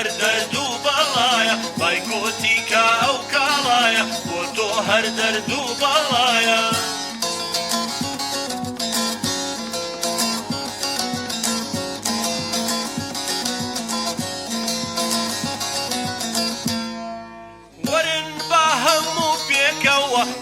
هەر دەرد و بەڵایە بای گۆتیکە ئەو کاڵایە بۆ تۆ هەر دەرد و بەڵایە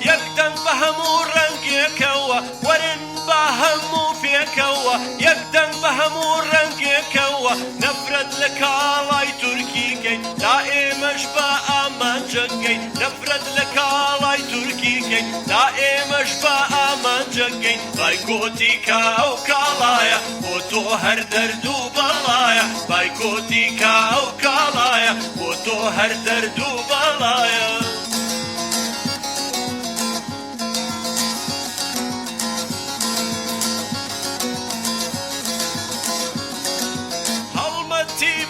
یەکدەنگ بە هەموو ڕەنگێکەوە وەرن بە هەموو پێکەوە یەکدەنگ بە هەموو ڕەنگێکەوە نەفرەت لە کاڵای تورکیکەین تا ئێمەش بە ئامانجەکەین نەفرەت لە کاڵای تورکیکەین تا ئێمەش بە ئامانجەکەین بای گۆتیکە ئەو کاڵایە بۆ تۆ هەر دەرد و بەڵایە بای گۆتیکە ئەو کاڵایە بۆ تۆ هەر دەرد و بەڵایە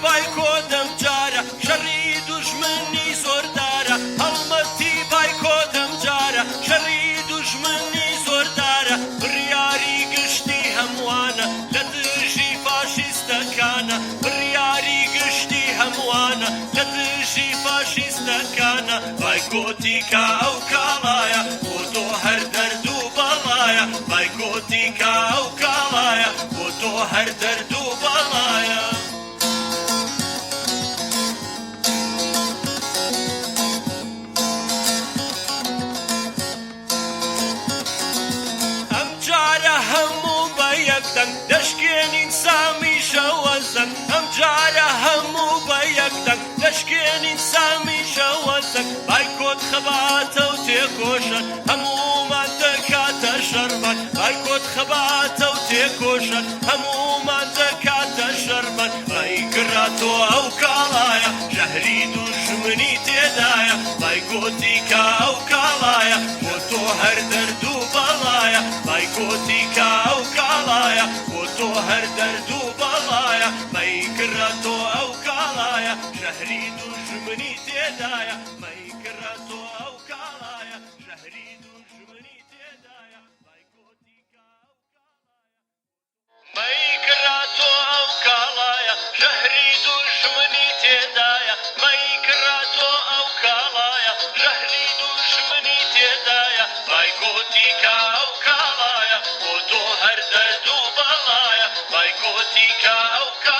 بای کۆدەم جارە شەڕی دوژمنی زۆردارە هەڵمەتی بای کۆدەم جارە شەڕی دوژمنی زۆردارە بڕیاری گشتی هەمووانە لە دژی فاشیستەکانە بڕیاری گشتی هەمووانە لە دژی فاشیستەکانە بای گۆتیکە ئەو کاڵایە بۆ تۆ هەر دەرد و بەڵایە بای گۆتیکە ئەو کاڵایە بۆ تۆ هەر دەرد و بەڵایە دەشکێنین سامی شەوەزەک ئەم جارە هەموو بە یەکدەنگ دەشکێنین سامی شەوەزەک بای کۆت خەباتە و تێکۆشە هەموومان دەکاتە شەربەت بای کۆت خەباتە و تێکۆشە هەموومان دەکاتە شەربەت بای گڕاتۆ ئەو کاڵایە ژەهری دوژمنی تێدایە بای گۆتیکە ئەو کاڵایە بۆ تۆ هەر دەرد و بەڵایە بای گۆتیکە ئەو کاڵایە بۆ تۆ هەر دەرد و بەڵایە بای گڕاتۆ ئەو کاڵایە ژەهری دوژمنی تێدایە بای گڕاتۆ ئەو کاڵایە ژەهری دوژمنی تێدایە بای گۆتیکە ئەو کاڵایە بای گڕاتۆ ئەو کاڵایە ژەهری دوژمنی تێدایە بای گڕاتۆ ئەو کاڵایە ژەهری دوژمنی تێدایە بای گۆتیکە ئەو کاڵایە بۆ تۆ هەر دەرد و بەڵایە بای گۆتیکە ئەو کاڵایە